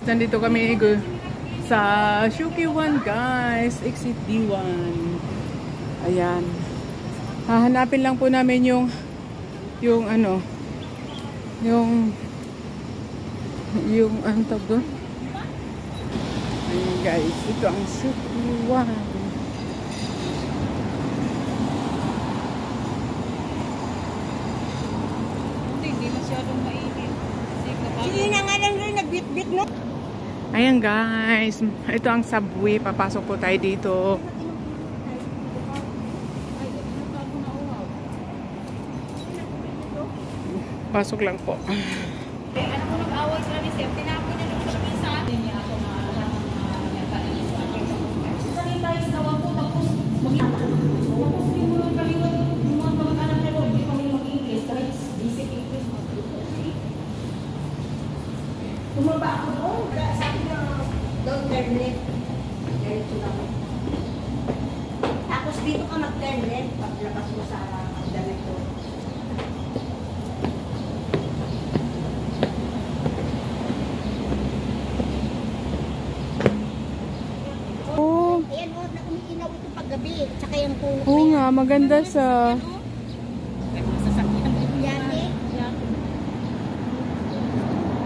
Nandito kami sa Shuki-1 guys, exit D1. Ayan. Hahanapin lang po namin yung ano, yung ano tawag doon? Ayan guys, ito ang Shuki-1. Hindi masyadong mainit. Sige na nga lang rin, nagbit-bit no? Ayan guys, ito ang subway. Papasok po tayo dito. Pasok lang po. Ano ko nag-away sila ni Sef? Tinapon niya nung sa pisa. Hindi niya ako maalaman na nagkainis sa akin. Kasi tayo gawa ko tapos tapos hindi mo lang kaliwan yung mga kamag-anak nila. Hindi kami mag-English kahit basic English mag-English. Tumaba ako doon. Sabi na, don't turn left. Diretso lang. Tapos dito ka mag-turn left. Paglabas mo sa damit ko. Oh. Ayan o, na umiinaw ito paggabi. Tsaka yung puno. Oo nga, maganda sa... Yan eh.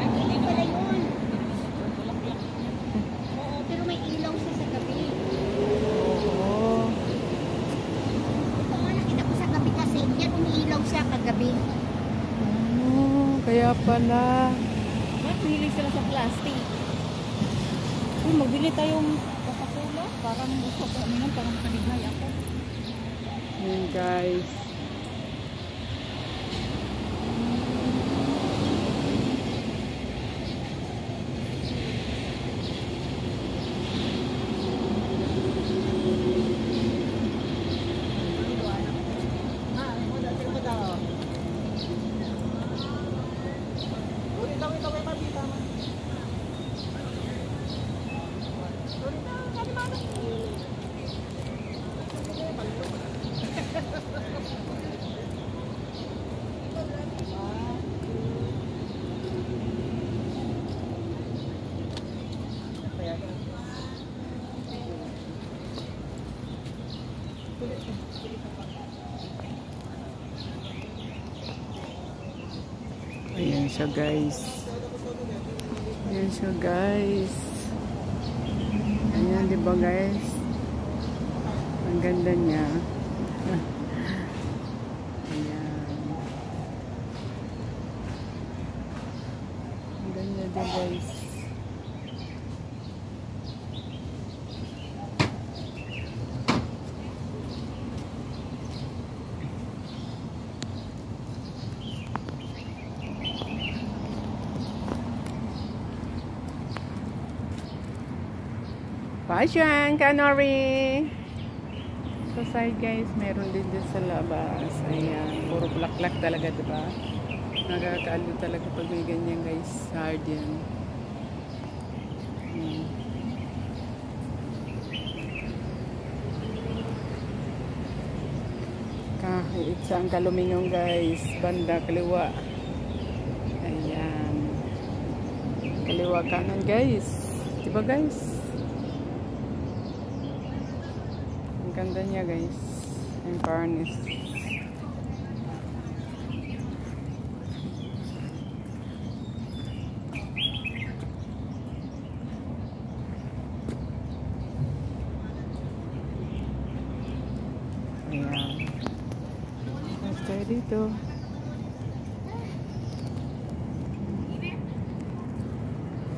Hindi pala yun. Oo, pero may ilaw siya sa gabi. Oo. Ito nga, nakita ko sa gabi kasi. Yan, umiilaw siya kagabi. Oh, kaya pala. Bakit mahilig sila sa plastic? Uy, magbili tayong Coca-Cola. Parang gusto ko uminom, parang makaligay ako. Ayan guys. Ayan siya guys. Ayan siya guys. Ayan, diba guys? Ang ganda niya. Ayan. Ang ganda din guys. Bye dyan, Canary! Sa side guys, meron din dyan sa labas. Ayan, puro black talaga, diba? Nakakalo talaga pag may ganyan guys. Hard yan. Kahit saan kalumingon guys. Banda, kaliwa. Ayan. Kaliwa kanan guys. Diba guys? Ang ganda niya guys. Ang furnace. Ayan. Let's go dito.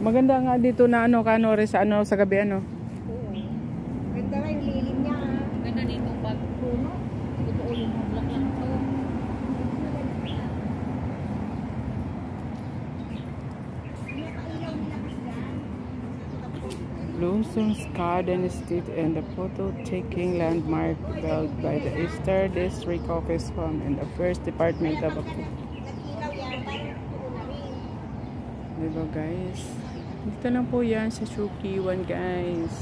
Maganda nga dito na ano, Kanore, sa ano, sa gabi ano. Ganda na yung lilim niya. Ganda dito pag puno. Totoo yung mga black to. Bloomson's Garden Estate and the photo-taking landmark built by the Easter District Office Home and the First Department of Diba guys? Dito lang po yan sa Shuki-1 guys.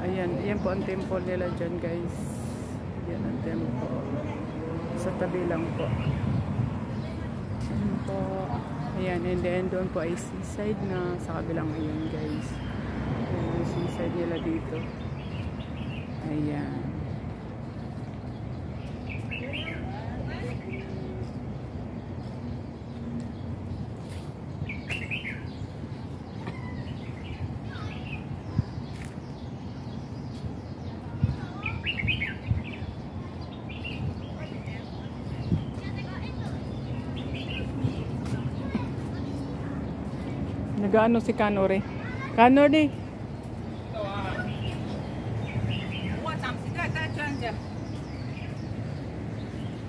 Ayan, ayan po ang temple nila dyan guys. Yan ang temple. Sa tabi lang po. Ayan po. Ayan, and then doon po ay seaside na sa kabilang ayan guys. Ayan, yung seaside nila dito. Ayan. Nagaano si Kanore? Kanore! 我暂时再轉啫。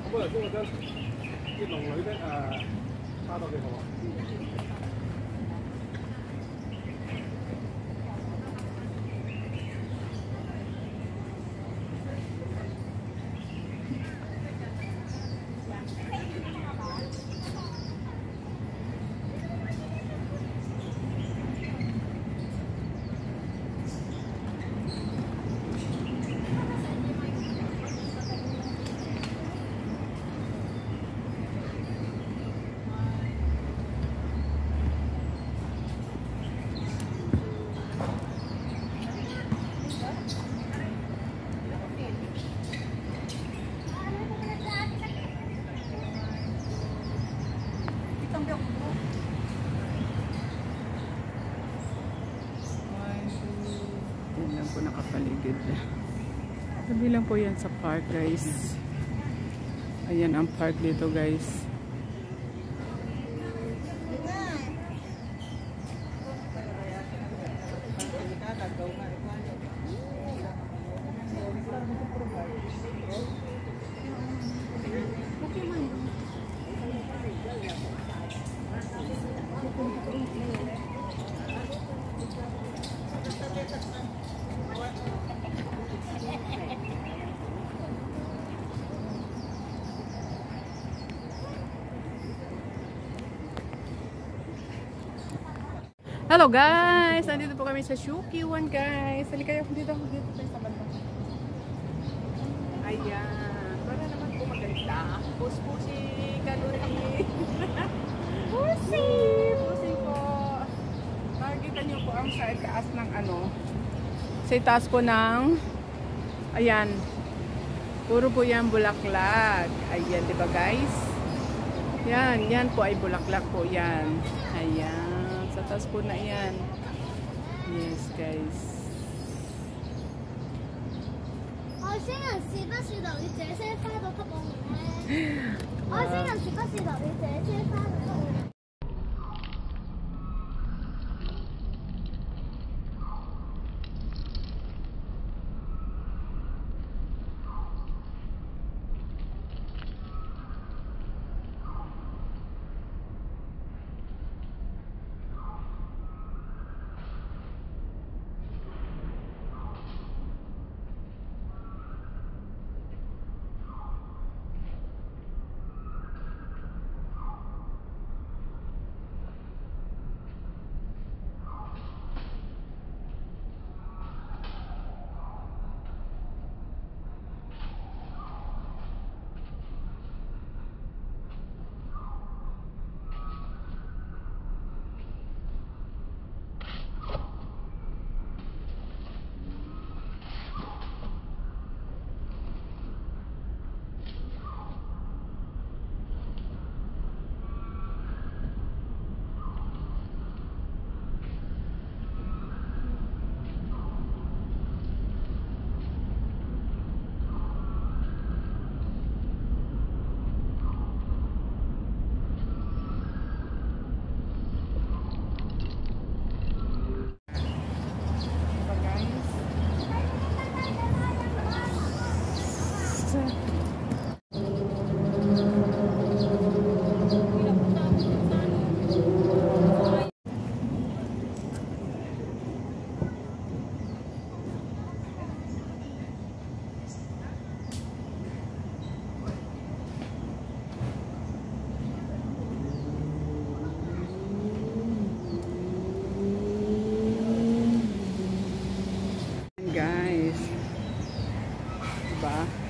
咁我頭先嗰張啲龍女的差多幾號啊？Yan lang po nakapaligid. Sabi lang po yan sa park guys. Ayan ang park dito guys. Hello guys! Nandito po kami sa Shukiwan guys. Halika kayo dito tayo sa banda. Ayan. Para naman po maganda. Pusi Kanuri. Pusi po. Makikita nyo po ang sa taas ng ano. Sa taas po ng ayan. Puro po yan bulaklak. Ayan, di ba guys? Yan po ay bulaklak po yan. Ayan. Sa taas po na yan. Yes, guys. 外星人時不時留意這些花朵給我們咧。外星人時不時留意這些花朵給我們。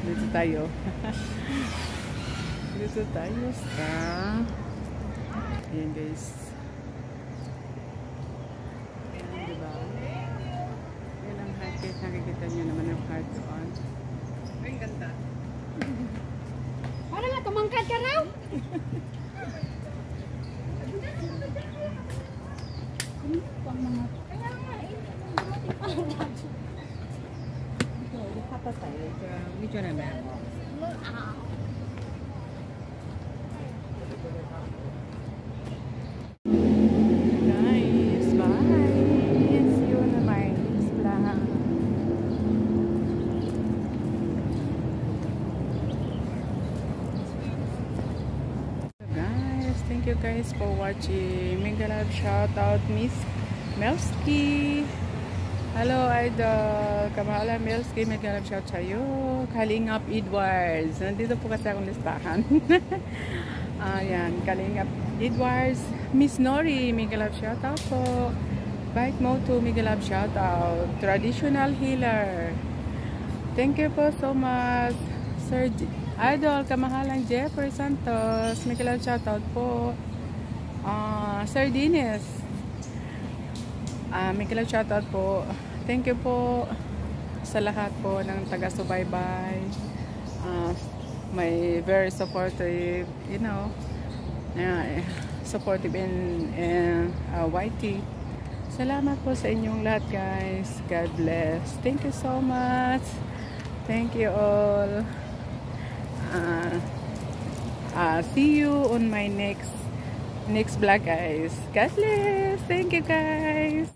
Dito tayo. Dito tayo sa Ayan guys. Ayan, diba? Ayan ang heart. Kahit nakikita nyo naman ang heart doon. Ay, ang ganda. Para nga, tumangkad ka raw. Video na ba? Guys, bye! See you on my next vlog. Guys, thank you guys for watching. Mega love shout out Miss Melski. Hello idol, Kamala Melski, mega love shout sa'yo. Kalingap Edwards. Nandito po kasi akong listahan. Ayan, Kalingap Edwards. Miss Nori, mega love shout out po. Bike Moto, mega love shout out. Traditional Healer. Thank you po so much. Sir Idol, kamahalang Jeffrey Santos, mega love shout out po. Sir Dines, mega love shout out po. Thank you po sa lahat po ng taga-subaybay. May very supportive, you know, supportive in YT. Salamat po sa inyong lahat guys. God bless. Thank you so much. Thank you all. See you on my next vlog guys. God bless. Thank you guys.